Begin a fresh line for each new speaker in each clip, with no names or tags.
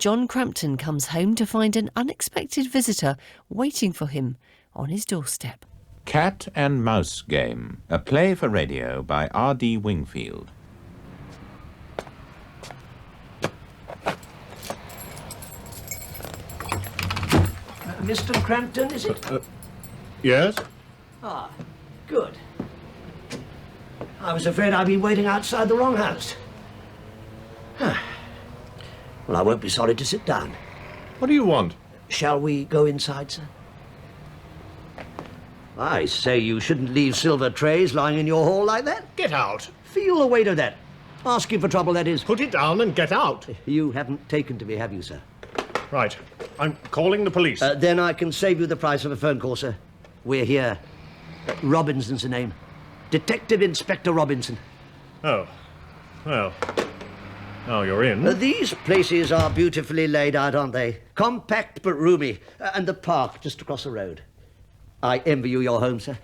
John Crampton comes home to find an unexpected visitor waiting for him on his doorstep.
Cat and Mouse Game, a play for radio by R.D. Wingfield.
Mr. Crampton, is it?
Yes?
Ah, good. I was afraid I'd been waiting outside the wrong house. Well, I won't be sorry to sit down.
What do you want?
Shall we go inside, sir? I say you shouldn't leave silver trays lying in your hall like that.
Get out.
Feel the weight of that. Asking for trouble, that is.
Put it down and get out.
You haven't taken to me, have you, sir?
Right. I'm calling the police.
Then I can save you the price of a phone call, sir. We're here. Robinson's the name. Detective Inspector Robinson.
Oh. Well. Now you're in.
These places are beautifully laid out, aren't they? Compact but roomy. And the park just across the road. I envy you your home, sir.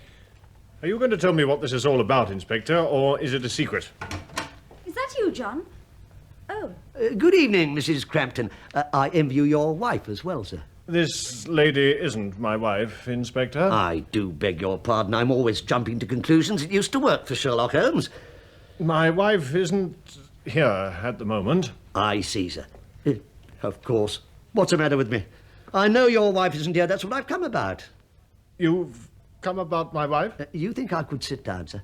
Are you going to tell me what this is all about, Inspector, or is it a secret?
Is that you, John? Oh.
Good evening, Mrs. Crampton. I envy you your wife as well, sir.
This lady isn't my wife, Inspector.
I do beg your pardon. I'm always jumping to conclusions. It used to work for Sherlock Holmes.
My wife isn't here at the moment.
I see, sir. Of course. What's the matter with me? I know your wife isn't here. That's what I've come about.
You've come about my wife?
You think I could sit down, sir?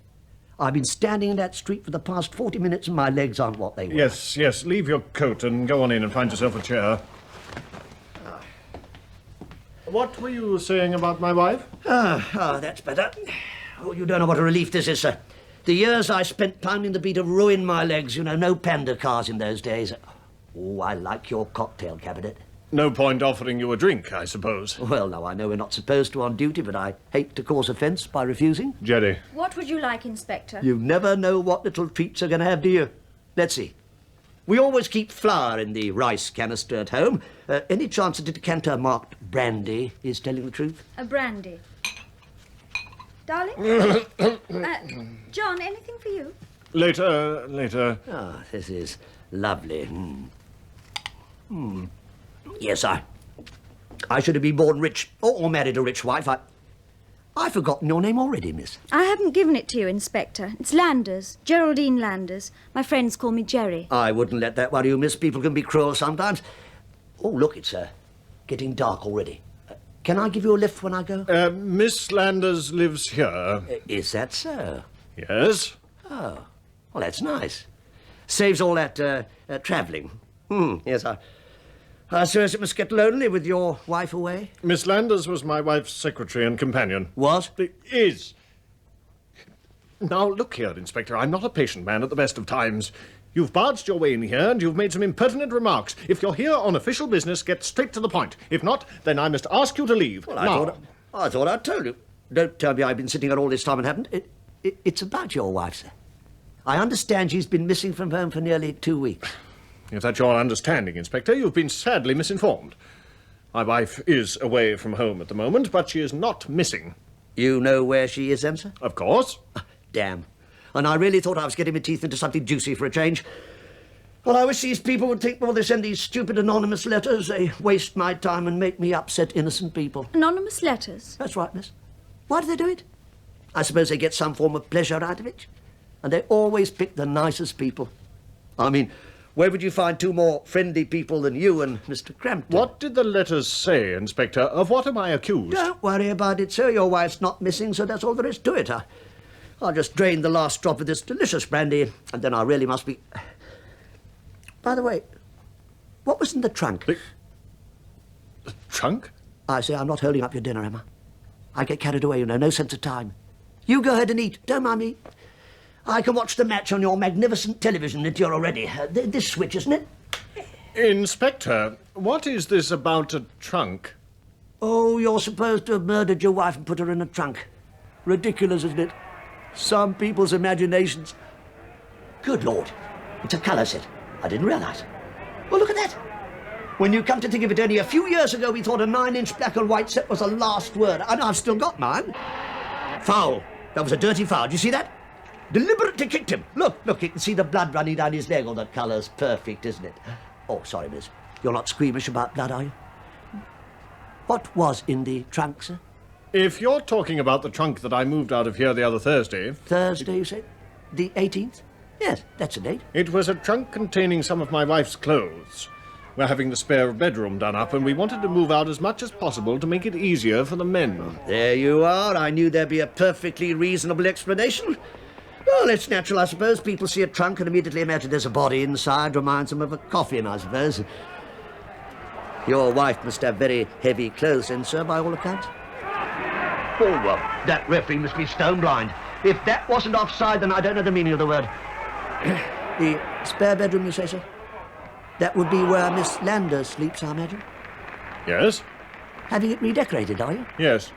I've been standing in that street for the past 40 minutes and my legs aren't what they were.
Yes, yes. Leave your coat and go on in and find yourself a chair. What were you saying about my wife?
That's better. Oh, you don't know what a relief this is, sir. The years I spent pounding the beat have ruined my legs. You know, no panda cars in those days. Oh, I like your cocktail cabinet.
No point offering you a drink, I suppose.
Well, no, I know we're not supposed to on duty, but I hate to cause offence by refusing.
Jerry.
What would you like, Inspector?
You never know what little treats are going to have, do you? Let's see. We always keep flour in the rice canister at home. Any chance that a decanter marked brandy is telling the truth?
A brandy. Darling? John, anything for you?
Later.
Ah, this is lovely. Yes, I should have been born rich or married a rich wife. I've forgotten your name already, miss.
I haven't given it to you, Inspector. It's Landers, Geraldine Landers. My friends call me Jerry.
I wouldn't let that worry you, miss. People can be cruel sometimes. Oh, look, it's getting dark already. Can I give you a lift when I go?
Miss Landers lives here.
Is that so?
Yes.
Oh, well, that's nice. Saves all that travelling. Yes, I suppose it must get lonely with your wife away.
Miss Landers was my wife's secretary and companion.
Was?
Is. Now, look here, Inspector. I'm not a patient man at the best of times. You've barged your way in here and you've made some impertinent remarks. If you're here on official business, get straight to the point. If not, then I must ask you to leave.
Well,
now.
I thought I'd told you. Don't tell me I've been sitting here all this time and haven't. It's about your wife, sir. I understand she's been missing from home for nearly 2 weeks.
If that's your understanding, Inspector, you've been sadly misinformed. My wife is away from home at the moment, but she is not missing.
You know where she is, then, sir?
Of course.
Damn. And I really thought I was getting my teeth into something juicy for a change. Well, I wish these people would think before they send these stupid anonymous letters. They waste my time and make me upset innocent people.
Anonymous letters?
That's right, miss. Why do they do it? I suppose they get some form of pleasure out of it. And they always pick the nicest people. I mean, where would you find two more friendly people than you and Mr. Crampton?
What did the letters say, Inspector? Of what am I accused?
Don't worry about it, sir. Your wife's not missing, so that's all there is to it. I'll just drain the last drop of this delicious brandy, and then I really must be... By the way, what was in the trunk?
The trunk?
I say, I'm not holding up your dinner, Emma. I get carried away, you know, no sense of time. You go ahead and eat. Don't mind me. I can watch the match on your magnificent television that you're already... this switch, isn't it?
Inspector, what is this about a trunk?
Oh, you're supposed to have murdered your wife and put her in a trunk. Ridiculous, isn't it? Some people's imaginations. Good Lord, it's a colour set. I didn't realise. Well, look at that. When you come to think of it, only a few years ago we thought a 9-inch black and white set was the last word. And I've still got mine. Foul. That was a dirty foul. Do you see that? Deliberately kicked him. Look, you can see the blood running down his leg. Oh, the colour's perfect, isn't it? Oh, sorry, miss. You're not squeamish about that, are you? What was in the trunk, sir?
If you're talking about the trunk that I moved out of here the other Thursday,
Thursday, you say? The 18th? Yes, that's a date.
it was a trunk containing some of my wife's clothes. We're having the spare bedroom done up, and we wanted to move out as much as possible to make it easier for the men.
There you are. I knew there'd be a perfectly reasonable explanation. Well, it's natural, I suppose. People see a trunk and immediately imagine there's a body inside. Reminds them of a coffin, I suppose. Your wife must have very heavy clothes then, sir, by all accounts. Oh, well, that referee must be stone blind. If that wasn't offside, then I don't know the meaning of the word. The spare bedroom, you say, sir? That would be where Miss Landers sleeps, I imagine.
Yes?
Having it redecorated, are you?
Yes.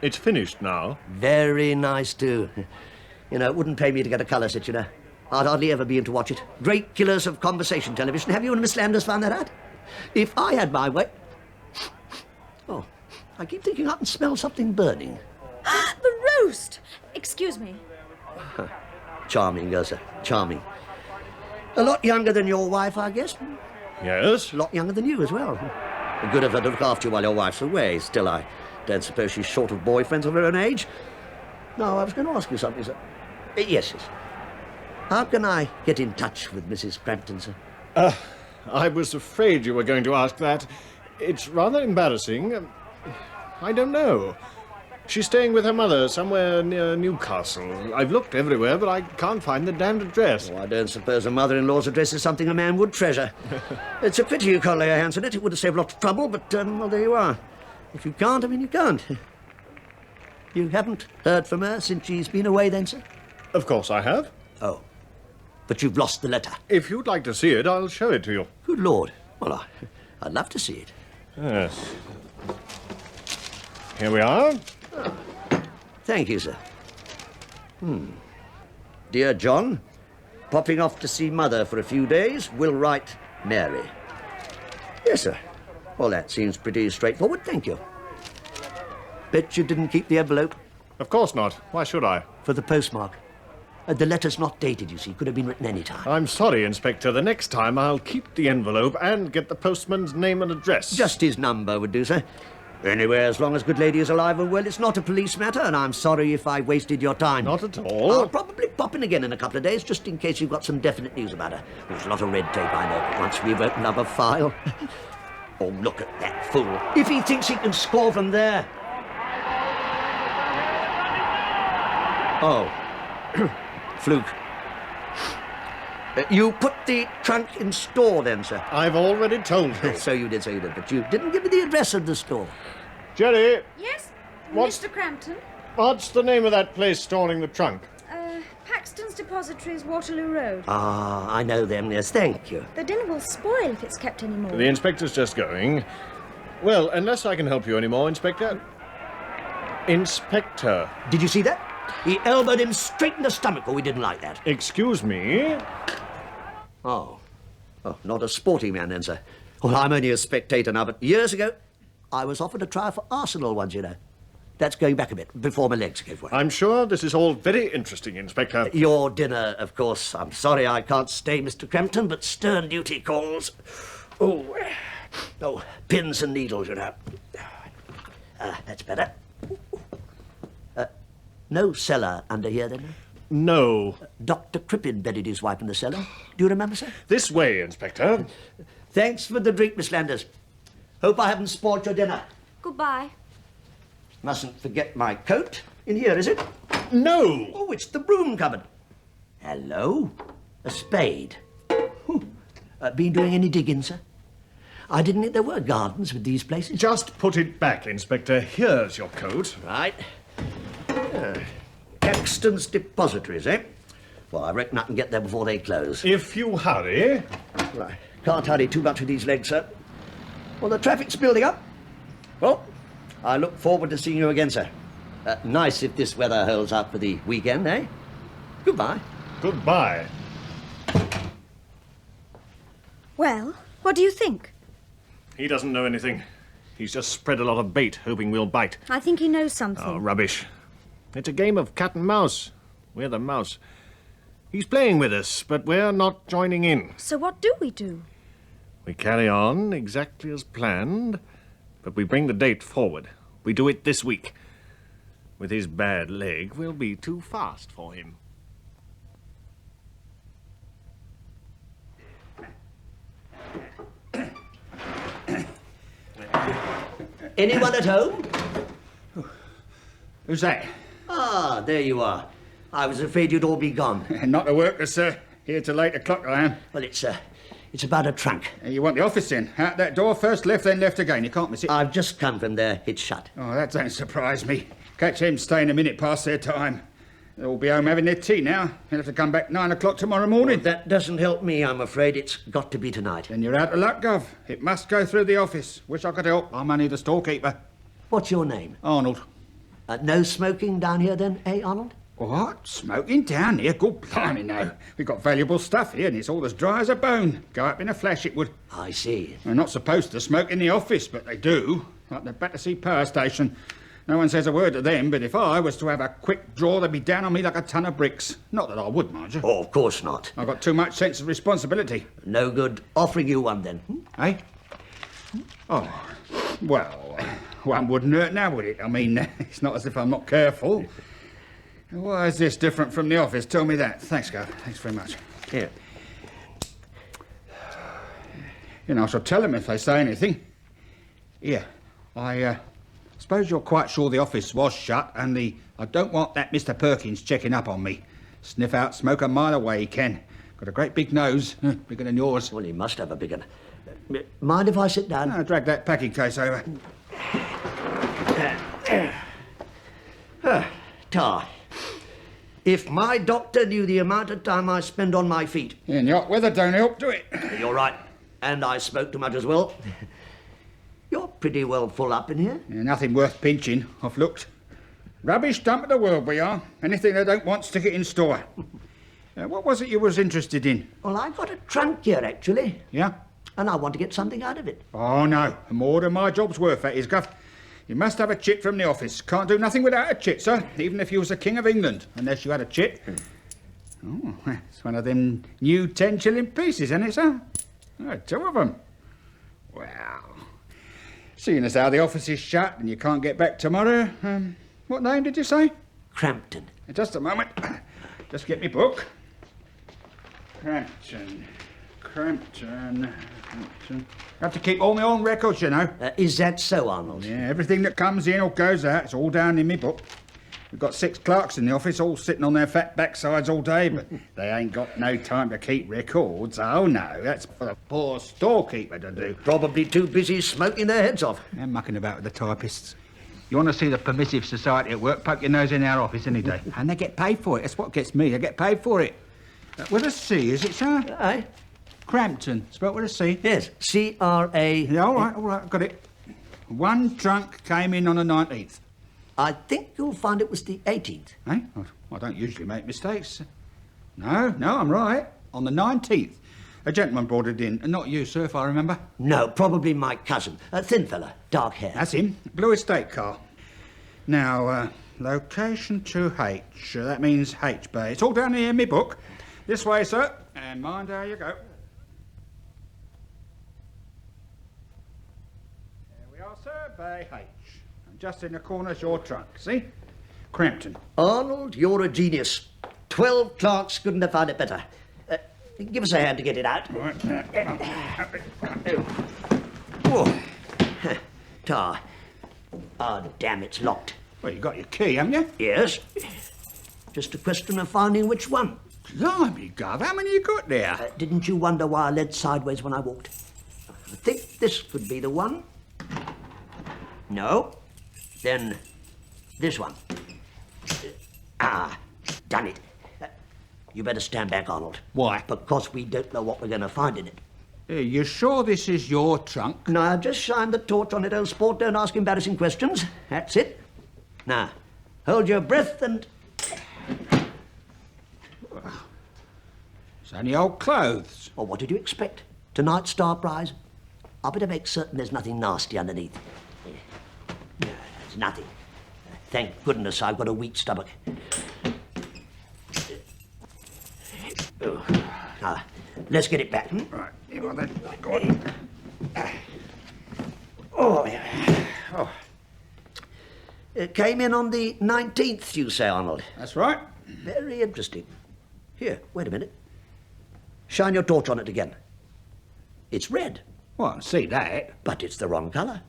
It's finished now.
Very nice, too. You know, it wouldn't pay me to get a colour set, you know. I'd hardly ever be in to watch it. Great killers of conversation television. Have you and Miss Landers found that out? If I had my way... Oh, I keep thinking I can smell something burning.
The roast! Excuse me.
Charming, girl, sir. Charming. A lot younger than your wife, I guess.
Yes?
A lot younger than you as well. Good of her to look after you while your wife's away. Still, I don't suppose she's short of boyfriends of her own age. No, I was going to ask you something, sir. Yes, yes. How can I get in touch with Mrs. Crampton, sir?
I was afraid you were going to ask that. It's rather embarrassing. I don't know. She's staying with her mother somewhere near Newcastle. I've looked everywhere, but I can't find the damned address.
Oh, I don't suppose a mother-in-law's address is something a man would treasure. It's a pity you can't lay your hands on it. It would have saved a lot of trouble, but, well, there you are. If you can't, I mean, you can't. You haven't heard from her since she's been away, then, sir?
Of course I have.
Oh. But you've lost the letter.
If you'd like to see it, I'll show it to you.
Good Lord. Well, I'd love to see it.
Yes. Here we are.
Thank you, sir. Dear John, popping off to see Mother for a few days. Will write Mary. Yes, sir. Well, that seems pretty straightforward, thank you. Bet you didn't keep the envelope
Of course not. Why should I?
for the postmark. The letter's not dated, you see. Could have been written any time.
I'm sorry, Inspector. The next time I'll keep the envelope and get the postman's name and address.
Just his number would do, sir. Anyway, as long as good lady is alive and well, it's not a police matter, and I'm sorry if I wasted your time.
Not at all.
I'll probably pop in again in a couple of days, just in case you've got some definite news about her. There's a lot of red tape, I know, but once we've opened up a file... Oh, look at that fool. If he thinks he can score from there... Oh. Fluke. You put the trunk in store then, sir?
I've already told you.
So you did, but you didn't give me the address of the store.
Jerry,
Yes,
What's-
Mr. Crampton?
what's the name of that place storing the trunk?
Paxton's Depositories, Waterloo Road.
Ah, I know them, yes, thank you.
The dinner will spoil if it's kept any more.
The inspector's just going. Well, unless I can help you anymore, Inspector. Inspector.
Did you see that? He elbowed him straight in the stomach. Oh, we didn't like that.
Excuse me.
Oh, not a sporting man then, sir. Well, I'm only a spectator now, but years ago, I was offered a trial for Arsenal once, you know. That's going back a bit, before my legs gave way.
I'm sure this is all very interesting, Inspector.
Your dinner, of course. I'm sorry I can't stay, Mr. Crampton, but stern duty calls. Oh, pins and needles, you know. That's better. No cellar under here, then?
No.
Dr. Crippen bedded his wife in the cellar. Do you remember, sir?
This way, Inspector.
Thanks for the drink, Miss Landers. Hope I haven't spoiled your dinner.
Goodbye.
Mustn't forget my coat. In here, is it?
No.
Oh, it's the broom cupboard. Hello? A spade. Been doing any digging, sir? I didn't think there were gardens with these places.
Just put it back, Inspector. Here's your coat.
Right. Paxton's Depositories, eh? Well, I reckon I can get there before they close.
If you hurry.
Right. Can't hurry too much with these legs, sir. Well, the traffic's building up. Well, I look forward to seeing you again, sir. Nice if this weather holds out for the weekend, eh? Goodbye.
Goodbye.
Well, what do you think?
He doesn't know anything. He's just spread a lot of bait, hoping we'll bite.
I think he knows something.
Oh, rubbish. It's a game of cat and mouse. We're the mouse. He's playing with us, but we're not joining in.
So what do we do?
We carry on exactly as planned, but we bring the date forward. We do it this week. With his bad leg, we'll be too fast for him.
Anyone at home?
Who's that?
Ah, there you are. I was afraid you'd all be gone.
Not the workers, sir. Here till 8 o'clock I am.
Well, it's about a trunk.
You want the office in? Out that door, first left, then left again. You can't miss it.
I've just come from there. It's shut.
Oh, that don't surprise me. Catch him staying a minute past their time. They'll all be home having their tea now. He'll have to come back 9 o'clock tomorrow morning.
Well, that doesn't help me, I'm afraid. It's got to be tonight.
Then you're out of luck, Gov. It must go through the office. Wish I could help. I'm only the storekeeper.
What's your name?
Arnold.
No smoking down here then, eh, Arnold?
What? Smoking down here? Good blimey, no. We've got valuable stuff here and it's all as dry as a bone. Go up in a flash, it would.
I see.
They're not supposed to smoke in the office, but they do. Like the Battersea Power Station. No one says a word to them, but if I was to have a quick draw, they'd be down on me like a ton of bricks. Not that I would, mind you.
Oh, of course not.
I've got too much sense of responsibility.
No good offering you one then.
Eh? Oh, well, one wouldn't hurt now, would it? I mean, it's not as if I'm not careful. Why is this different from the office? Tell me that. Thanks, Gov. Thanks very much.
Here.
You know, I shall tell them if they say anything. Here, I suppose you're quite sure the office was shut and I don't want that Mr. Perkins checking up on me. Sniff out smoke a mile away he can. Got a great big nose, bigger than yours.
Well, he must have a big one. Mind if I sit down?
No, drag that packing case over.
Tar. If my doctor knew the amount of time I spend on my feet.
And the hot weather don't help, do it?
You're right. And I smoke too much as well. You're pretty well full up in here.
Yeah, nothing worth pinching, I've looked. Rubbish dump of the world we are. Anything they don't want, stick it in store. What was it you was interested in?
Well, I've got a trunk here, actually.
Yeah?
And I want to get something out of it.
Oh, no. More than my job's worth, that is, Guff. You must have a chit from the office. Can't do nothing without a chit, sir. Even if you was the King of England, unless you had a chit. Oh, it's one of them new 10-shilling pieces, isn't it, sir? Oh, 2 of them. Well, seeing as how the office is shut and you can't get back tomorrow, what name did you say?
Crampton.
Just a moment. Just get me book. Crampton. I have to keep all my own records, you know.
Is that so, Arnold?
Yeah, everything that comes in or goes out, it's all down in me book. We've got 6 clerks in the office, all sitting on their fat backsides all day, but they ain't got no time to keep records. Oh, no, that's for the poor storekeeper to do.
Probably too busy smoking their heads off.
They're mucking about with the typists. You want to see the permissive society at work, poke your nose in our office any day. And they get paid for it. That's what gets me. They get paid for it. With a C, is it, sir?
Aye.
Crampton, spelt with a C.
Yes, C-R-A...
Yeah, all right, got it. 1 trunk came in on the 19th.
I think you'll find it was the 18th.
Eh? I don't usually make mistakes. No, I'm right. On the 19th. A gentleman brought it in. Not you, sir, if I remember.
No, probably my cousin. A thin fella, dark hair.
That's him. Blue estate car. Now, location to H. That means H Bay. It's all down here in my book. This way, sir. And mind how you go. There we are, sir. Bay H. And just in the corner's your trunk. See? Crampton.
Arnold, you're a genius. 12 clerks couldn't have found it better. Give us a hand to get it out. Oh. Tar. Oh, damn, it's locked.
Well, you got your key, haven't you?
Yes. Just a question of finding which one.
Blimey, Gov, how many you got there?
Didn't you wonder why I led sideways when I walked? I think this could be the one. No. Then this one. Done it. You better stand back, Arnold.
Why?
Because we don't know what we're going to find in it.
You sure this is your trunk?
Now, just shine the torch on it, old sport. Don't ask embarrassing questions. That's it. Now, hold your breath and...
It's only old clothes.
Well, what did you expect? Tonight's star prize? I better make certain there's nothing nasty underneath. No, there's nothing. Thank goodness I've got a weak stomach. Now, let's get it back.
Right, Go on then. Go on. Oh, yeah. Oh,
It came in on the 19th, you say, Arnold?
that's right.
Very interesting. Here, wait a minute. Shine your torch on it again. It's red,
Well, I can see that.
but it's the wrong colour.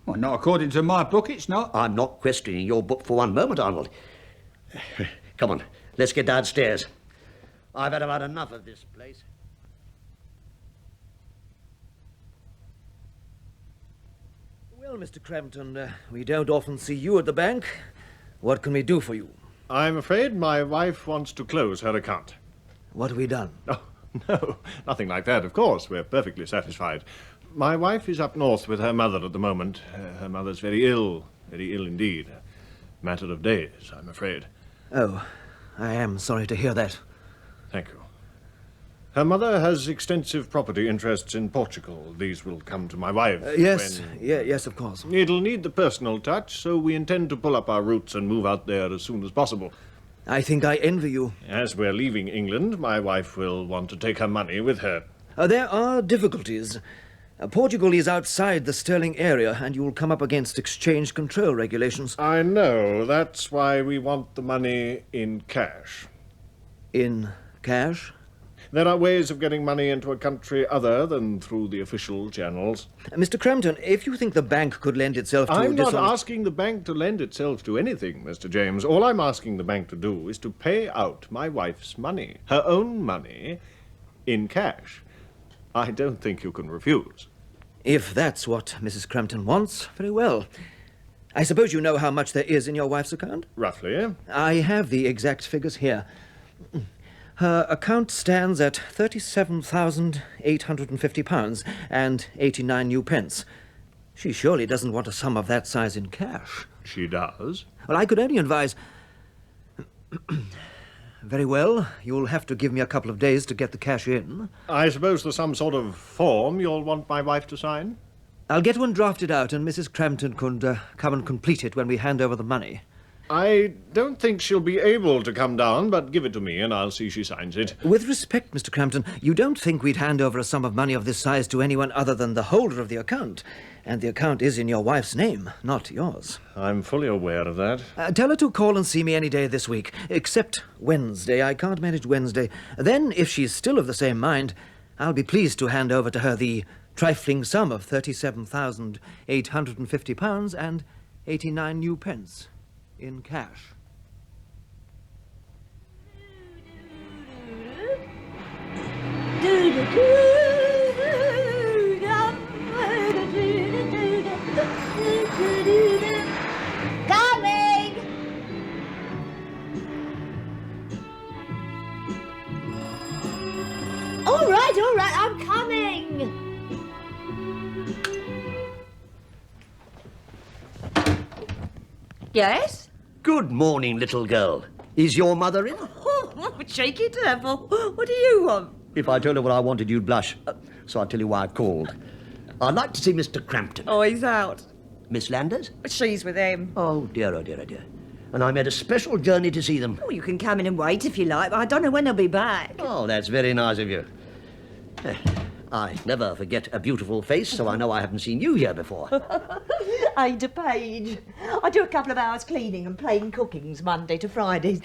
Well, not according to my book, it's not.
I'm not questioning your book for one moment, Arnold. Come on, let's get downstairs. I've had about enough of this place.
Well, Mr. Crampton, we don't often see you at the bank. What can we do for you?
I'm afraid my wife wants to close her account.
What have we done?
Oh, no, nothing like that, of course. We're perfectly satisfied. My wife is up north with her mother at the moment. Her mother's very ill indeed. A matter of days, I'm afraid.
Oh, I am sorry to hear that.
Thank you. Her mother has extensive property interests in Portugal. These will come to my wife.
Yes,
when-
yes, of course.
It'll need the personal touch, so we intend to pull up our roots and move out there as soon as possible.
I think I envy you.
As we're leaving England, my wife will want to take her money with her.
There are difficulties. Portugal is outside the Sterling area, and you'll come up against exchange control regulations.
I know. That's why we want the money in cash.
In cash?
There are ways of getting money into a country other than through the official channels.
Mr. Crampton, if you think the bank could lend itself to
I'm not
dishonest...
asking the bank to lend itself to anything, Mr. James. All I'm asking the bank to do is to pay out my wife's money, her own money, in cash. I don't think you can refuse.
If that's what Mrs. Crampton wants, very well. I suppose you know how much there is in your wife's account?
Roughly.
I have the exact figures here. Her account stands at £37,850 and 89 new pence. She surely doesn't want a sum of that size in cash.
She does.
Well, I could only advise... Very well, you'll have to give me a couple of days to get the cash in.
I suppose there's some sort of form you'll want my wife to sign?
I'll get one drafted out, and Mrs. Crampton could come and complete it when we hand over the money.
I don't think she'll be able to come down, but give it to me and I'll see she signs it.
With respect, Mr. Crampton, you don't think we'd hand over a sum of money of this size to anyone other than the holder of the account. And the account is in your wife's name, not yours.
I'm fully aware of that.
Tell her to call and see me any day this week, except Wednesday. I can't manage Wednesday. Then, if she's still of the same mind, I'll be pleased to hand over to her the trifling sum of £37,850 and 89 new pence in cash.
Coming! All right, I'm coming. Yes?
Good morning, little girl. Is your mother in?
Oh, cheeky devil. What do you want?
If I told her what I wanted, you'd blush. So I'll tell you why I called. I'd like to see Mr. Crampton.
Oh, he's out.
Miss Landers?
She's with him.
Oh, dear, oh, dear, oh, dear. And I made a special journey to see them.
Oh, you can come in and wait if you like, but I don't know when they'll be back.
Oh, that's very nice of you. I never forget a beautiful face, so I know I haven't seen you here before.
Ada Page. I do a couple of hours cleaning and plain cookings Monday to Fridays.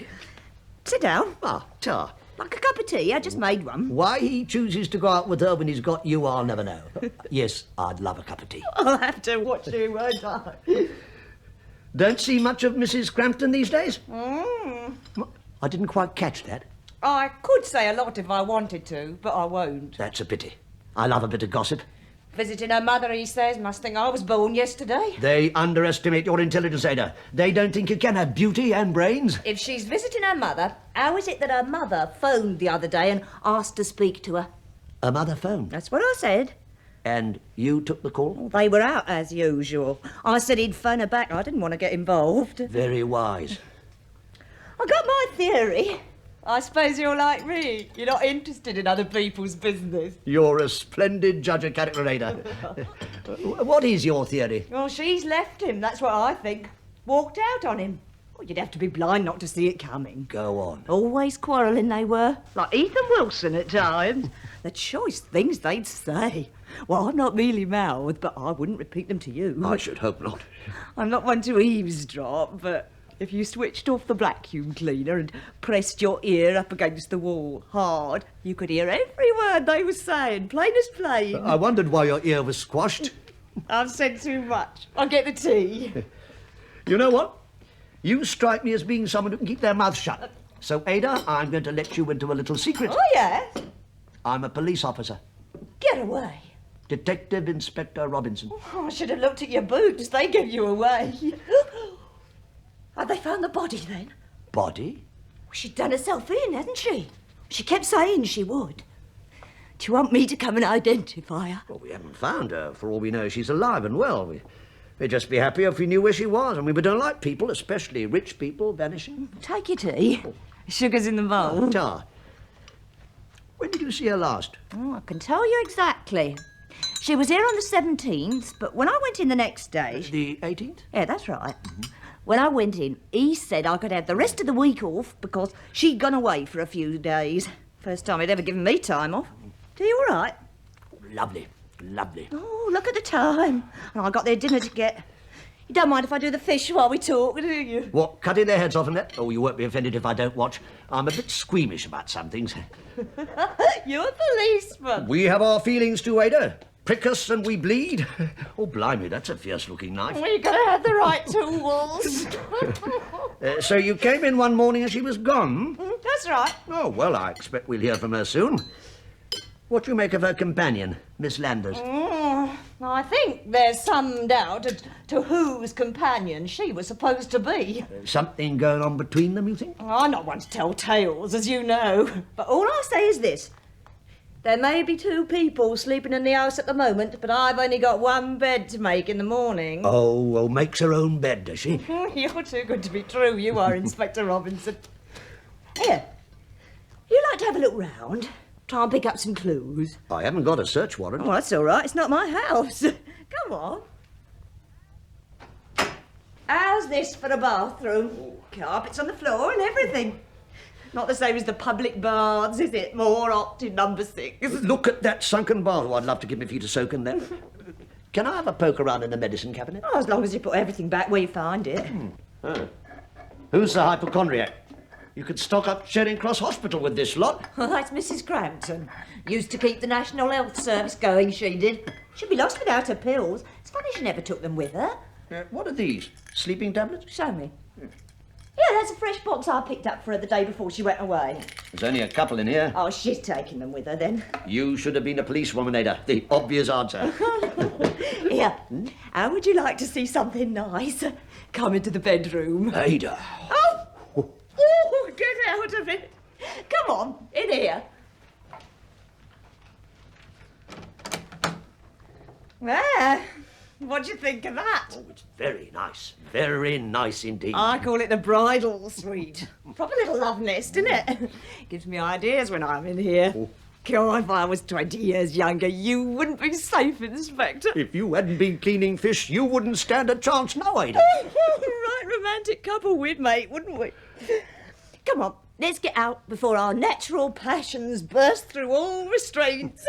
Sit down.
Ah, tar.
Like a cup of tea. I just made one.
Why he chooses to go out with her when he's got you, I'll never know. Yes, I'd love a cup of tea.
I'll have to watch you, won't I?
Don't see much of Mrs. Crampton these days? I didn't quite catch that.
I could say a lot if I wanted to, but I won't.
That's a pity. I love a bit of gossip.
Visiting her mother, he says, must think I was born yesterday.
They underestimate your intelligence, Ada. They don't think you can have beauty and brains.
If she's visiting her mother, how is it that her mother phoned the other day and asked to speak to her?
A mother phone.
That's what I said.
And you took the call?
They were out as usual. I said he'd phone her back. I didn't want to get involved.
Very wise.
I got my theory. I suppose you're like me. You're not interested in other people's business.
You're a splendid judge of character, Ada. What is your theory?
Well, she's left him, that's what I think. Walked out on him. Well, you'd have to be blind not to see it coming.
Go on.
Always quarrelling they were. Like Ethan Wilson at times. The choice things they'd say. Well, I'm not mealy-mouthed, but I wouldn't repeat them to you.
I should hope not.
I'm not one to eavesdrop, but if you switched off the vacuum cleaner and pressed your ear up against the wall hard, you could hear every word they were saying, plain as plain.
I wondered why your ear was squashed.
I've said too much. I'll get the tea.
You know what? You strike me as being someone who can keep their mouth shut. So, Ada, I'm going to let you into a little secret.
Oh, yes?
I'm a police officer.
Get away.
Detective Inspector Robinson.
Oh, I should have looked at your boots. They gave you away. Have they found the body, then?
Body?
She'd done herself in, hadn't she? She kept saying she would. Do you want me to come and identify her?
Well, we haven't found her. For all we know, she's alive and well. We'd just be happy if we knew where she was. And we don't like people, especially rich people, vanishing.
Take your tea. Sugar's in the bowl.
Ta. When did you see her last?
Oh, I can tell you exactly. She was here on the 17th, but when I went in the next day...
The 18th?
Yeah, that's right. When I went in, he said I could have the rest of the week off because she'd gone away for a few days. First time he'd ever given me time off. Are you all right?
Lovely, lovely.
Oh, look at the time. And I got their dinner to get. You don't mind if I do the fish while we talk, do you?
What, cutting their heads off and that? Oh, you won't be offended if I don't watch. I'm a bit squeamish about some things.
You're a policeman.
We have our feelings too, Ada. Prick us and we bleed. Oh, blimey, that's a fierce-looking knife.
Well, you've got to have the right tools.
So you came in one morning and she was gone?
That's right.
Oh, well, I expect we'll hear from her soon. What do you make of her companion, Miss Landers?
I think there's some doubt as to whose companion she was supposed to be.
Something going on between them, you think?
I'm not one to tell tales, as you know. But all I say is this. There may be two people sleeping in the house at the moment, but I've only got one bed to make in the morning.
Oh, well, makes her own bed, does she?
You're too good to be true, you are, Inspector Robinson. Here, you like to have a look round? Try and pick up some clues.
I haven't got a search warrant.
Oh, that's all right. It's not my house. Come on. How's this for a bathroom? Carpets on the floor and everything. Not the same as the public baths, is it? More hot in number 6.
Look at that sunken bath. Oh, I'd love to give me a few to soak in there. Can I have a poke around in the medicine cabinet?
Oh, as long as you put everything back where you find it.
Who's the hypochondriac? You could stock up Charing Cross Hospital with this lot.
Oh, that's Mrs. Crampton. Used to keep the National Health Service going, she did. She'd be lost without her pills. It's funny she never took them with her.
What are these? Sleeping tablets?
Show me. Yeah, that's a fresh box I picked up for her the day before she went away.
There's only a couple in here.
Oh, she's taking them with her then.
You should have been a policewoman, Ada. The obvious answer.
Here, how would you like to see something nice? Come into the bedroom.
Ada.
Oh, get out of it. Come on, in here. There. What do you think of that?
Oh, it's very nice. Very nice indeed.
I call it the bridal suite. Proper little love nest, isn't it? Gives me ideas when I'm in here. God, if I was 20 years younger, you wouldn't be safe, Inspector.
If you hadn't been cleaning fish, you wouldn't stand a chance now, Ada.
Right romantic couple we'd make, wouldn't we? Come on, let's get out before our natural passions burst through all restraints.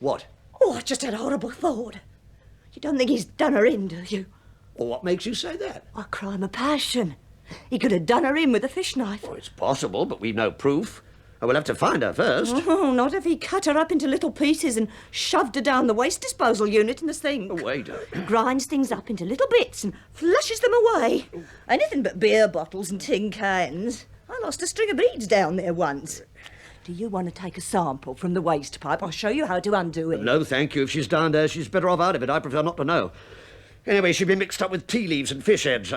What?
Oh, I just had a horrible thought. You don't think he's done her in, do you?
Well, what makes you say that?
A crime of passion. He could have done her in with a fish knife.
Oh, it's possible, but we've no proof. We'll have to find her first.
Oh, not if he cut her up into little pieces and shoved her down the waste disposal unit in the sink.
Oh, Ada.
Grinds things up into little bits and flushes them away. Anything but beer bottles and tin cans. I lost a string of beads down there once. Do you want to take a sample from the waste pipe? I'll show you how to undo it.
No, thank you. If she's down there, she's better off out of it. I prefer not to know. Anyway, she'd be mixed up with tea leaves and fish heads.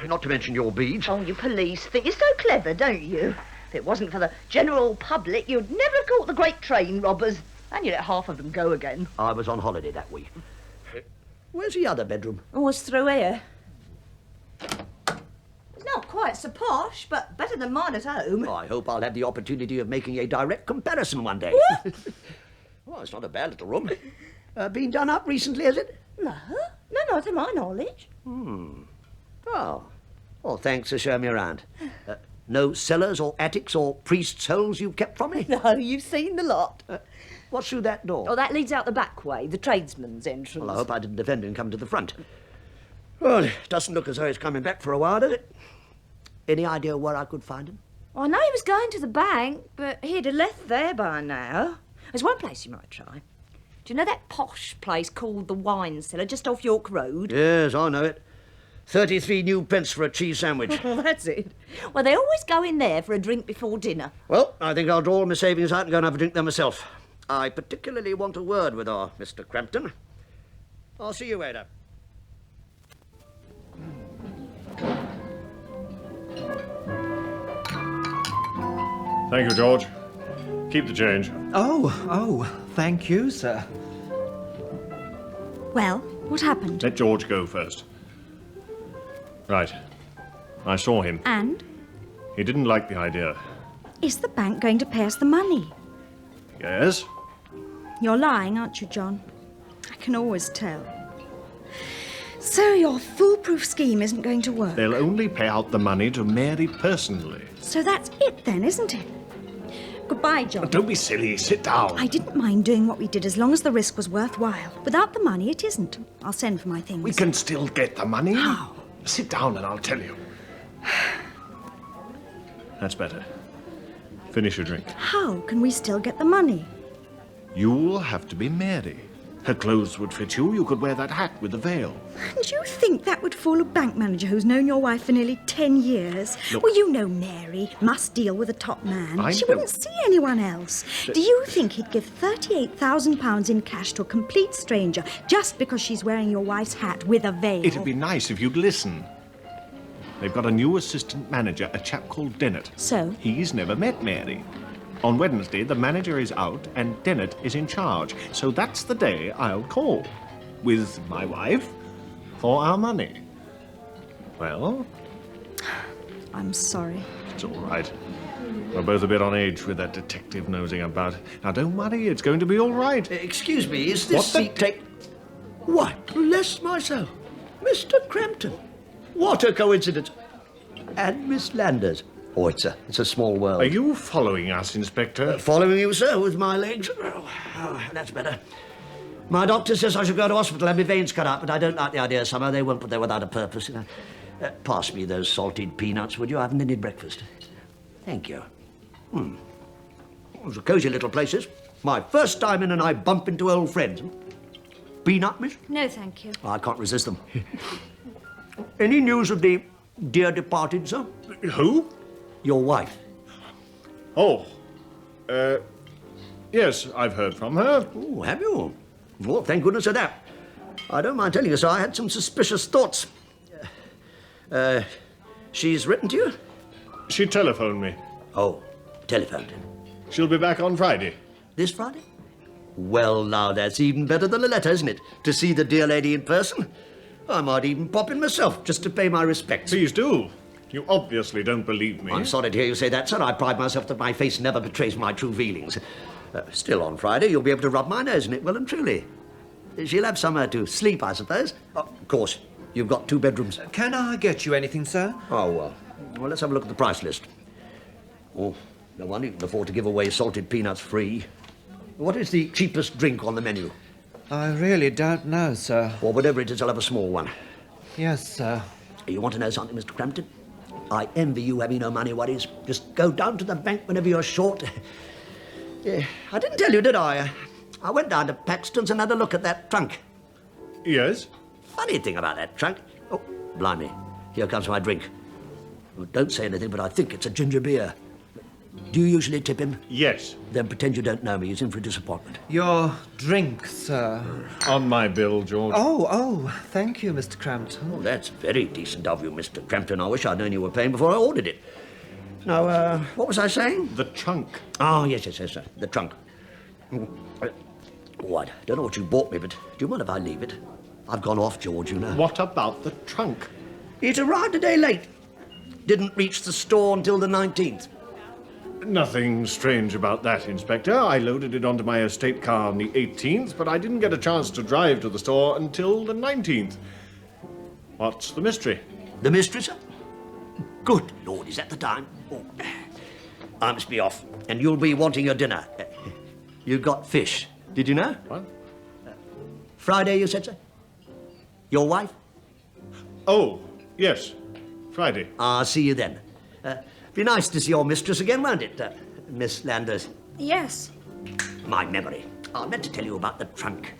Not to mention your beads.
Oh, you police think you're so clever, don't you? If it wasn't for the general public, you'd never have caught the great train robbers. And you let half of them go again.
I was on holiday that week. Where's the other bedroom?
Oh, it's through here. It's not quite so posh, but better than mine at home.
Oh, I hope I'll have the opportunity of making a direct comparison one day. Well, it's not a bad little room. Been done up recently, has it?
No, not to my knowledge.
Oh. Well, thanks for showing me around. No cellars or attics or priests' holes you've kept from me?
No, you've seen the lot.
What's through that door?
Oh, that leads out the back way, the tradesman's entrance.
Well, I hope I didn't offend him coming to the front. Well, it doesn't look as though he's coming back for a while, does it? Any idea where I could find him?
Well, I know he was going to the bank, but he'd have left there by now. There's one place you might try. Do you know that posh place called the Wine Cellar, just off York Road?
Yes, I know it. 33 new pence for a cheese sandwich.
Well, that's it. Well, they always go in there for a drink before dinner.
Well, I think I'll draw all my savings out and go and have a drink there myself. I particularly want a word with our Mr. Crampton. I'll see you later.
Thank you, George. Keep the change.
Oh, thank you, sir.
Well, what happened?
Let George go first. Right. I saw him.
And?
He didn't like the idea.
Is the bank going to pay us the money?
Yes?
You're lying, aren't you, John? I can always tell. So your foolproof scheme isn't going to work.
They'll only pay out the money to Mary personally.
So that's it then, isn't it? Goodbye, John.
Don't be silly. Sit down.
I didn't mind doing what we did as long as the risk was worthwhile. Without the money, it isn't. I'll send for my things.
We can still get the money.
How?
Sit down and I'll tell you. That's better. Finish your drink.
How can we still get the money?
You'll have to be Mary. Her clothes would fit you. You could wear that hat with the veil.
And you think that would fool a bank manager who's known your wife for nearly 10 years?
Look.
Well, you know Mary must deal with a top man.
I
She
know.
wouldn't see anyone else. Do you think he'd give £38,000 in cash to a complete stranger just because she's wearing your wife's hat with a veil?
It'd be nice if you'd listen. They've got a new assistant manager, a chap called Dennett.
So?
He's never met Mary. On Wednesday, the manager is out and Dennett is in charge. So that's the day I'll call. With my wife. For our money. Well,
I'm sorry.
it's all right. We're both a bit on edge with that detective nosing about. Now, don't worry, it's going to be all right.
Excuse me, is this
What the-
seat take... Why, bless myself. Mr. Crampton. What a coincidence. And Miss Landers. Oh, it's a small world.
Are you following us, Inspector?
Following you, sir, with my legs. Oh, that's better. My doctor says I should go to hospital and have my veins cut out, but I don't like the idea somehow. They won't put there without a purpose. Pass me those salted peanuts, would you? I haven't any breakfast. Thank you. It's a cosy little place, this. My first time in and I bump into old friends. Peanut, miss?
No, thank you.
I can't resist them. Any news of the dear departed, sir?
Who?
Your wife.
Oh. Yes, I've heard from her.
Oh, have you? Well, thank goodness for that. I don't mind telling you, sir, I had some suspicious thoughts. She's written to you?
She telephoned me.
Oh, telephoned.
She'll be back on Friday.
This Friday? Well, now, that's even better than a letter, isn't it? To see the dear lady in person. I might even pop in myself, just to pay my respects.
Please do. You obviously don't believe me.
I'm sorry to hear you say that, sir. I pride myself that my face never betrays my true feelings. Still, on Friday, you'll be able to rub my nose in it, well and truly. She'll have somewhere to sleep, I suppose. Of course, you've got 2 bedrooms.
Can I get you anything, sir?
Oh, well, let's have a look at the price list. Oh, no wonder you can afford to give away salted peanuts free. What is the cheapest drink on the menu?
I really don't know, sir.
Or whatever it is, I'll have a small one.
Yes, sir.
You want to know something, Mr. Crampton? I envy you having no money worries. Just go down to the bank whenever you're short. Yeah, I didn't tell you, did I? I went down to Paxton's and had a look at that trunk.
Yes?
Funny thing about that trunk. Oh, blimey. Here comes my drink. Well, don't say anything, but I think it's a ginger beer. Do you usually tip him?
Yes.
Then pretend you don't know me. He's in for a disappointment.
Your drink, sir.
On my bill, George.
Oh, thank you, Mr. Crampton.
Oh, that's very decent of you, Mr. Crampton. I wish I'd known you were paying before I ordered it. Now, what was I saying?
The trunk.
Oh, yes, sir. The trunk. Oh, I don't know what you bought me, but do you mind if I leave it? I've gone off, George, you know.
What about the trunk?
It arrived a day late. Didn't reach the store until the 19th.
Nothing strange about that, Inspector. I loaded it onto my estate car on the 18th, but I didn't get a chance to drive to the store until the 19th. What's the mystery?
The mystery, sir? Good Lord, is that the time? Oh, I must be off, and you'll be wanting your dinner. You got fish, did you know?
What?
Friday, you said, sir? Your wife?
Oh, yes. Friday.
I'll see you then. Be nice to see your mistress again, won't it, Miss Landers?
Yes.
My memory. I meant to tell you about the trunk.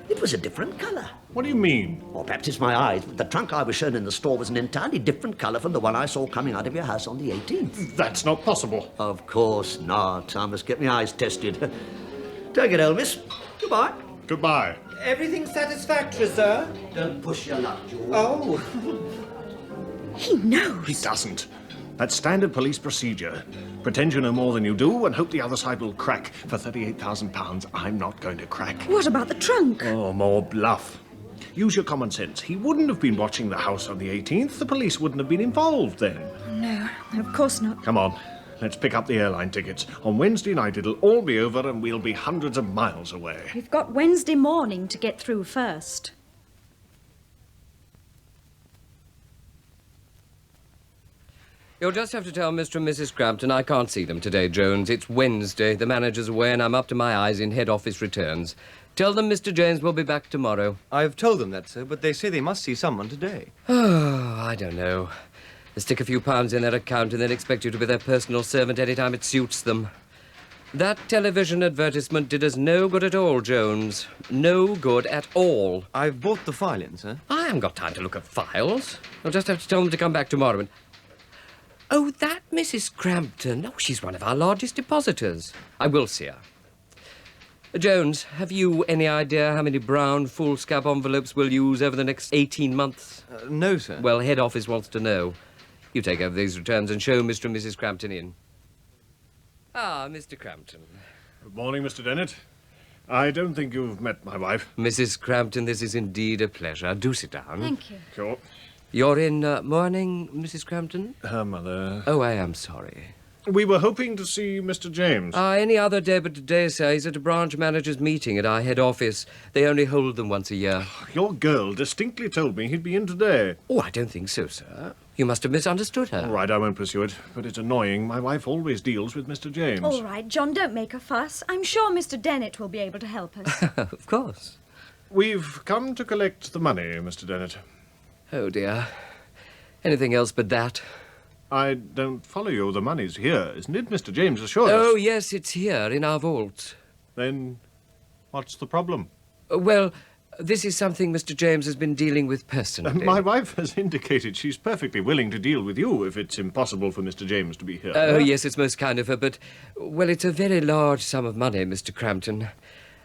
It was a different colour.
What do you mean?
Or perhaps it's my eyes, but the trunk I was shown in the store was an entirely different colour from the one I saw coming out of your house on the 18th.
That's not possible.
Of course not. I must get my eyes tested. Take it, Elvis. Goodbye.
Goodbye.
Everything satisfactory, sir?
Don't push your luck, George.
Oh.
He knows.
He doesn't. That's standard police procedure. Pretend you know more than you do and hope the other side will crack. For £38,000, I'm not going to crack.
What about the trunk?
Oh, more bluff. Use your common sense. He wouldn't have been watching the house on the 18th. The police wouldn't have been involved then.
No, of course not.
Come on. Let's pick up the airline tickets. On Wednesday night, it'll all be over and we'll be hundreds of miles away.
We've got Wednesday morning to get through first.
You'll just have to tell Mr. and Mrs. Crampton I can't see them today, Jones. It's Wednesday. The manager's away and I'm up to my eyes in head office returns. Tell them Mr. James will be back tomorrow.
I've told them that, sir, but they say they must see someone today.
Oh, I don't know. They stick a few pounds in their account and then expect you to be their personal servant any time it suits them. That television advertisement did us no good at all, Jones. No good at all.
I've bought the file in, sir.
I haven't got time to look at files. I'll just have to tell them to come back tomorrow and... Oh, that Mrs. Crampton. Oh, she's one of our largest depositors. I will see her. Jones, have you any idea how many brown foolscap envelopes we'll use over the next 18 months?
No, sir.
Well, head office wants to know. You take over these returns and show Mr. and Mrs. Crampton in. Ah, Mr. Crampton.
Good morning, Mr. Dennett. I don't think you've met my wife.
Mrs. Crampton, this is indeed a pleasure. Do sit down.
Thank you.
Sure.
You're in mourning, Mrs. Crampton?
Her mother.
Oh, I am sorry.
We were hoping to see Mr. James.
Any other day but today, sir. He's at a branch manager's meeting at our head office. They only hold them once a year.
Your girl distinctly told me he'd be in today.
Oh, I don't think so, sir. You must have misunderstood her.
All right, I won't pursue it, but it's annoying. My wife always deals with Mr. James.
All right, John, don't make a fuss. I'm sure Mr. Dennett will be able to help us.
Of course.
We've come to collect the money, Mr. Dennett.
Oh, dear. Anything else but that?
I don't follow you. The money's here, isn't it? Mr. James assured us.
Oh, yes, it's here in our vault.
Then what's the problem?
Well, this is something Mr. James has been dealing with personally.
My wife has indicated she's perfectly willing to deal with you if it's impossible for Mr. James to be here.
Oh, yes, it's most kind of her, but, well, it's a very large sum of money, Mr. Crampton.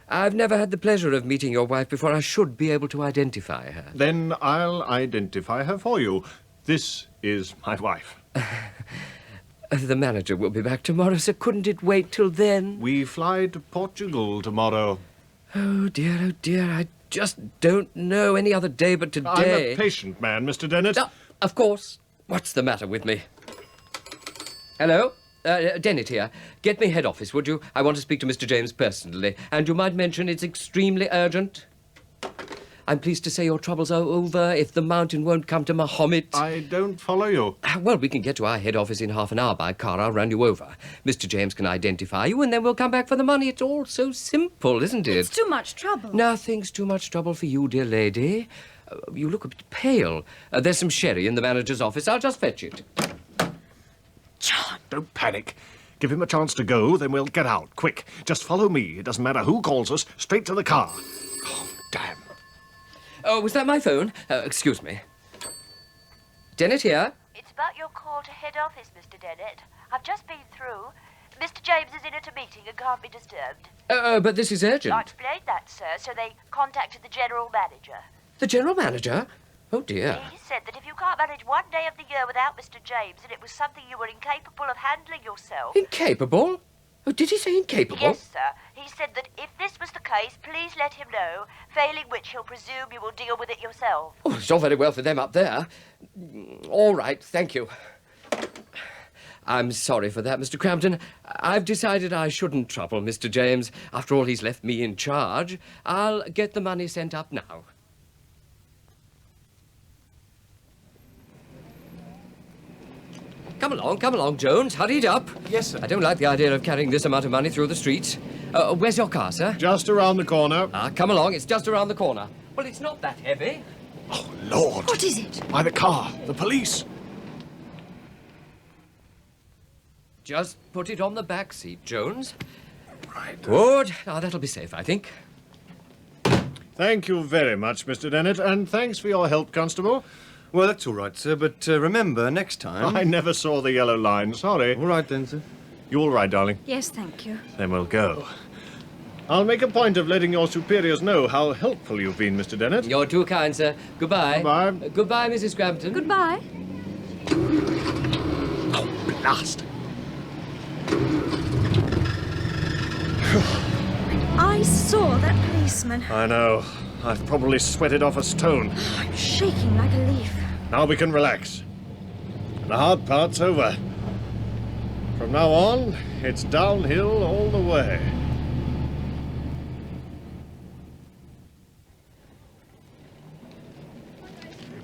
I've never had the pleasure of meeting your wife before. I should be able to identify her.
Then I'll identify her for you. This is my wife.
The manager will be back tomorrow, so couldn't it wait till then?
We fly to Portugal tomorrow.
Oh, dear, I just don't know any other day but today.
I'm a patient man, Mr. Dennett.
Of course. What's the matter with me? Hello? Dennett here. Get me head office, would you? I want to speak to Mr. James personally. And you might mention it's extremely urgent. I'm pleased to say your troubles are over if the mountain won't come to Mahomet.
I don't follow you.
Well, we can get to our head office in half an hour by car. I'll run you over. Mr. James can identify you, and then we'll come back for the money. It's all so simple, isn't it?
It's too much trouble.
Nothing's too much trouble for you, dear lady. You look a bit pale. There's some sherry in the manager's office. I'll just fetch it.
John!
Don't panic. Give him a chance to go, then we'll get out. Quick. Just follow me. It doesn't matter who calls us. Straight to the car. Oh, damn.
Oh, was that my phone? Excuse me. Dennett here?
It's about your call to head office, Mr. Dennett. I've just been through. Mr. James is in at a meeting and can't be disturbed.
But this is urgent.
I explained that, sir, so they contacted the general manager.
The general manager? Oh, dear.
He said that if you can't manage one day of the year without Mr. James, and it was something you were incapable of handling yourself.
Incapable? Oh, did he say incapable?
Yes, sir. He said that if this was the case, please let him know, failing which he'll presume you will deal with it yourself.
Oh, it's all very well for them up there. All right, thank you. I'm sorry for that, Mr. Crampton. I've decided I shouldn't trouble Mr. James. After all, he's left me in charge. I'll get the money sent up now. Come along, Jones. Hurry it up.
Yes, sir.
I don't like the idea of carrying this amount of money through the streets. Where's your car, sir?
Just around the corner.
Come along. It's just around the corner. Well, it's not that heavy.
Oh, Lord.
What is it?
By the car. The police.
Just put it on the back seat, Jones.
Right.
Good. Now, that'll be safe, I think.
Thank you very much, Mr. Dennett, and thanks for your help, Constable.
Well, that's all right, sir, but remember, next time...
I never saw the yellow line. Sorry.
All right, then, sir.
You all right, darling?
Yes, thank you.
Then we'll go. I'll make a point of letting your superiors know how helpful you've been, Mr. Dennett.
You're too kind, sir. Goodbye.
Goodbye.
Goodbye, Mrs. Crampton.
Goodbye.
Oh, blast.
I saw that policeman.
I know. I've probably sweated off a stone.
I'm shaking like a leaf.
Now we can relax. The hard part's over. From now on, it's downhill all the way.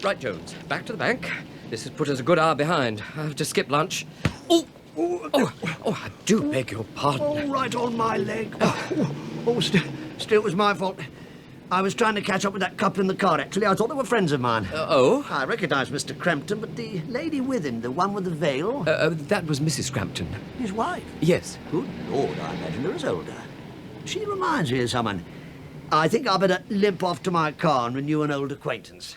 Right, Jones. Back to the bank. This has put us a good hour behind. I have to skip lunch. Oh, I do beg your pardon.
All right on my leg. Still, it was my fault. I was trying to catch up with that couple in the car, actually. I thought they were friends of mine.
Oh?
I recognise Mr. Crampton, but the lady with him, the one with the veil...
That was Mrs. Crampton.
his wife.
Yes.
Good Lord, I imagine her as older. She reminds me of someone. I think I'd better limp off to my car and renew an old acquaintance.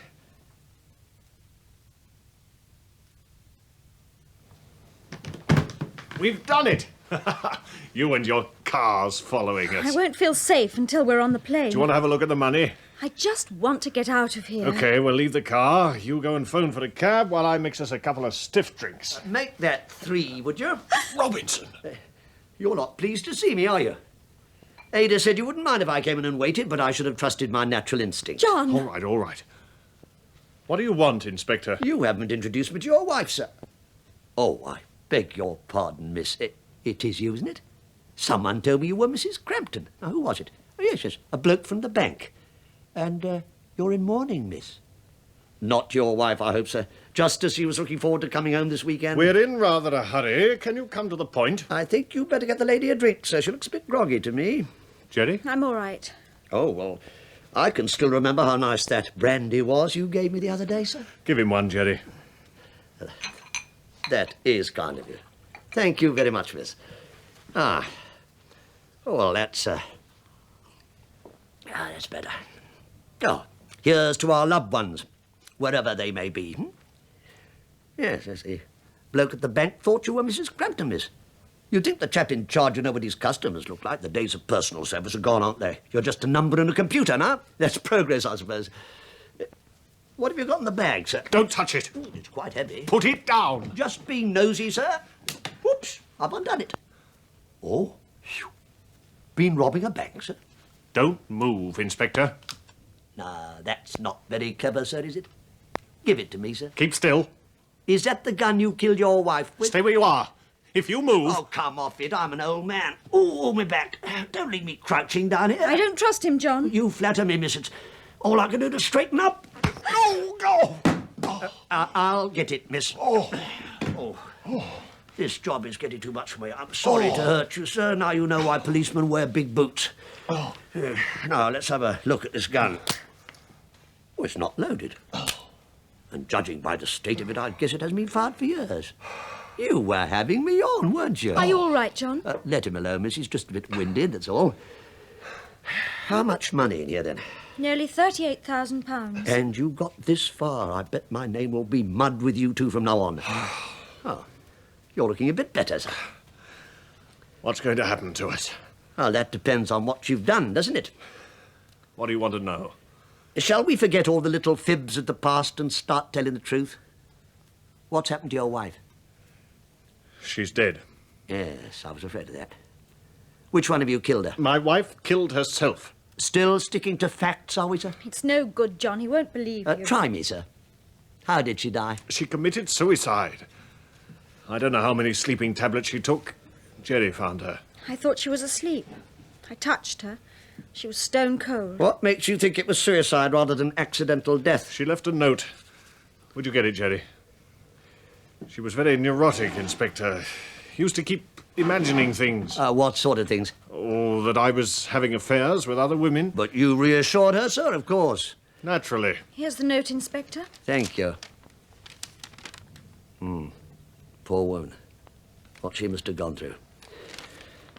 We've done it! You and your cars following us.
I won't feel safe until we're on the plane.
Do you want to have a look at the money?
I just want to get out of here.
OK, we'll leave the car. You go and phone for a cab while I mix us a couple of stiff drinks.
Make that 3, would you?
Robinson!
You're not pleased to see me, are you? Ada said you wouldn't mind if I came in and waited, but I should have trusted my natural instinct.
John!
All right. What do you want, Inspector?
You haven't introduced me to your wife, sir. Oh, I beg your pardon, miss. It is you, isn't it? Someone told me you were Mrs. Crampton. Now, who was it? Oh, yes, a bloke from the bank. And you're in mourning, miss. Not your wife, I hope, sir. Just as she was looking forward to coming home this weekend.
We're in rather a hurry. Can you come to the point?
I think you'd better get the lady a drink, sir. She looks a bit groggy to me.
Jerry?
I'm all right.
Oh, well, I can still remember how nice that brandy was you gave me the other day, sir.
Give him one, Jerry.
That is kind of you. Thank you very much, miss. Oh, well, that's better. Oh, here's to our loved ones, wherever they may be. Yes, the bloke at the bank thought you were Mrs. Crampton, miss. You'd think the chap in charge would know what his customers look like. The days of personal service are gone, aren't they? You're just a number in a computer now. That's progress, I suppose. What have you got in the bag, sir?
Don't touch it.
Ooh, it's quite heavy.
Put it down.
Just being nosy, sir. Whoops, I've undone it. Oh, phew. Been robbing a bank, sir?
Don't move, Inspector.
Nah, that's not very clever, sir, is it? Give it to me, sir.
Keep still.
Is that the gun you killed your wife with?
Stay where you are. If you move...
Oh, come off it. I'm an old man. Oh, my back. Don't leave me crouching down here.
I don't trust him, John.
You flatter me, miss. It's all I can do to straighten up.
No, no.
I'll get it, miss. This job is getting too much for me. I'm sorry to hurt you, sir. Now you know why policemen wear big boots. Now, let's have a look at this gun. Oh, it's not loaded. And judging by the state of it, I guess it hasn't been fired for years. You were having me on, weren't you?
Are you all right, John?
Let him alone, miss. He's just a bit winded, that's all. How much money in here, then?
Nearly £38,000.
And you got this far. I bet my name will be mud with you two from now on. Oh, you're looking a bit better, sir.
What's going to happen to us?
Well, that depends on what you've done, doesn't it?
What do you want to know?
Shall we forget all the little fibs of the past and start telling the truth? What's happened to your wife?
She's dead.
Yes, I was afraid of that. Which one of you killed her?
My wife killed herself.
Still sticking to facts, are we, sir?
It's no good, John. He won't believe you.
Try me, sir. How did she die?
She committed suicide. I don't know how many sleeping tablets she took. Jerry found her.
I thought she was asleep. I touched her. She was stone cold.
What makes you think it was suicide rather than accidental death?
She left a note. Would you get it, Jerry? She was very neurotic, Inspector. Used to keep imagining things.
What sort of things?
Oh, that I was having affairs with other women.
But you reassured her, sir, of course.
Naturally.
Here's the note, Inspector.
Thank you. Poor woman. What she must have gone through.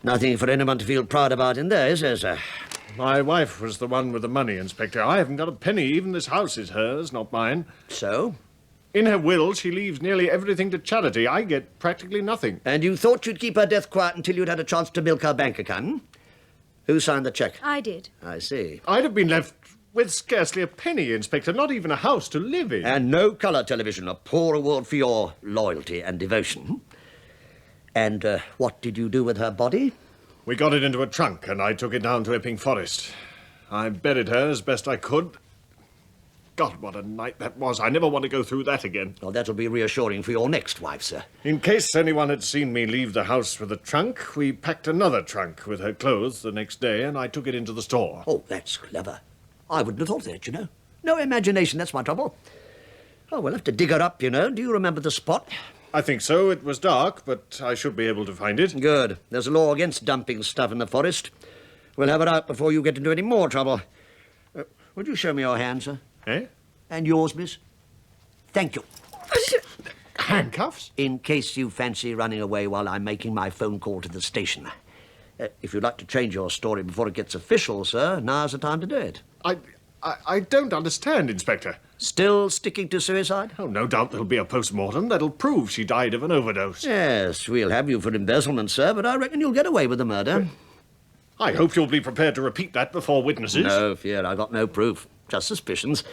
Nothing for anyone to feel proud about in there, is there, sir?
My wife was the one with the money, Inspector. I haven't got a penny. Even this house is hers, not mine.
So?
In her will, she leaves nearly everything to charity. I get practically nothing.
And you thought you'd keep her death quiet until you'd had a chance to milk her bank account? Who signed the cheque?
I did.
I see.
I'd have been left with scarcely a penny, Inspector, not even a house to live in.
And no colour television, a poor reward for your loyalty and devotion. And what did you do with her body?
We got it into a trunk, and I took it down to Epping Forest. I buried her as best I could. God, what a night that was. I never want to go through that again.
Well, that'll be reassuring for your next wife, sir.
In case anyone had seen me leave the house with a trunk, we packed another trunk with her clothes the next day, and I took it into the store.
Oh, that's clever. I wouldn't have thought that, you know. No imagination, that's my trouble. Oh, we'll have to dig her up, you know. Do you remember the spot?
I think so. It was dark, but I should be able to find it.
Good. There's a law against dumping stuff in the forest. We'll have it out before you get into any more trouble. Would you show me your hand, sir?
Eh?
And yours, miss? Thank you.
Handcuffs?
In case you fancy running away while I'm making my phone call to the station. If you'd like to change your story before it gets official, sir, now's the time to do it.
I don't understand, Inspector.
Still sticking to suicide?
Oh, no doubt there'll be a post-mortem that'll prove she died of an overdose.
Yes, we'll have you for embezzlement, sir, but I reckon you'll get away with the murder.
I hope you'll be prepared to repeat that before witnesses.
No fear, I got no proof. Just suspicions.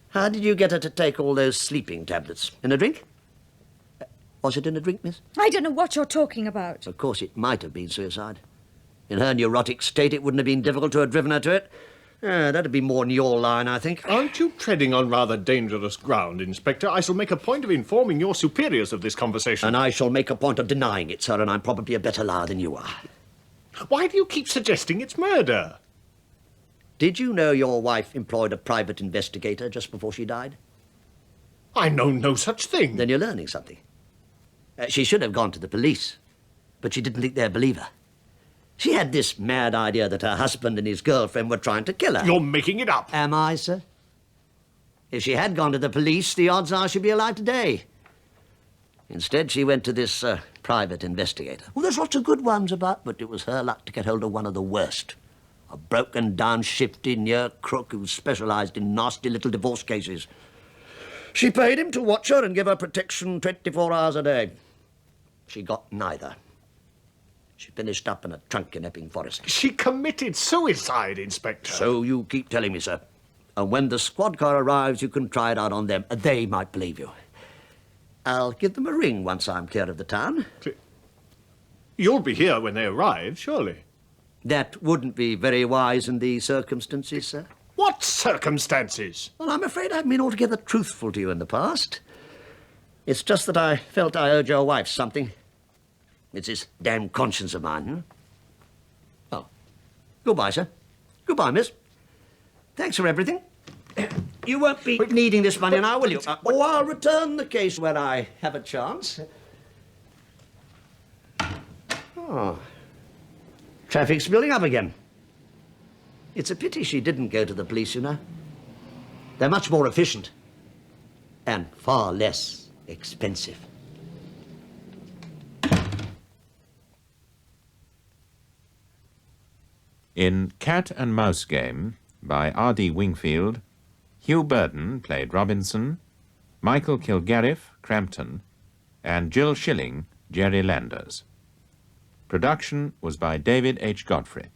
How did you get her to take all those sleeping tablets? In a drink? Was it in a drink, miss?
I don't know what you're talking about.
Of course, it might have been suicide. In her neurotic state, it wouldn't have been difficult to have driven her to it. That'd be more in your line, I think.
Aren't you treading on rather dangerous ground, Inspector? I shall make a point of informing your superiors of this conversation.
And I shall make a point of denying it, sir, and I'm probably a better liar than you are.
Why do you keep suggesting it's murder?
Did you know your wife employed a private investigator just before she died?
I know no such thing.
Then you're learning something. She should have gone to the police, but she didn't think they'd believe her. She had this mad idea that her husband and his girlfriend were trying to kill her.
You're making it up.
Am I, sir? If she had gone to the police, the odds are she'd be alive today. Instead, she went to this private investigator. Well, there's lots of good ones about, but it was her luck to get hold of one of the worst. A broken-down, shifty, near crook who specialised in nasty little divorce cases. She paid him to watch her and give her protection 24 hours a day. She got neither. She finished up in a trunk in Epping Forest.
She committed suicide, Inspector.
So you keep telling me, sir. And when the squad car arrives, you can try it out on them. They might believe you. I'll give them a ring once I'm clear of the town.
You'll be here when they arrive, surely.
That wouldn't be very wise in the circumstances, sir.
What circumstances?
Well, I'm afraid I've been altogether truthful to you in the past. It's just that I felt I owed your wife something. It's this damn conscience of mine. Oh. Goodbye, sir. Goodbye, miss. Thanks for everything. You won't be needing this money now, will you? I'll return the case when I have a chance. Oh. Traffic's building up again. It's a pity she didn't go to the police, you know. They're much more efficient and far less expensive.
In Cat and Mouse Game by R.D. Wingfield, Hugh Burden played Robinson, Michael Kilgarriff, Crampton, and Jill Schilling, Jerry Landers. Production was by David H. Godfrey.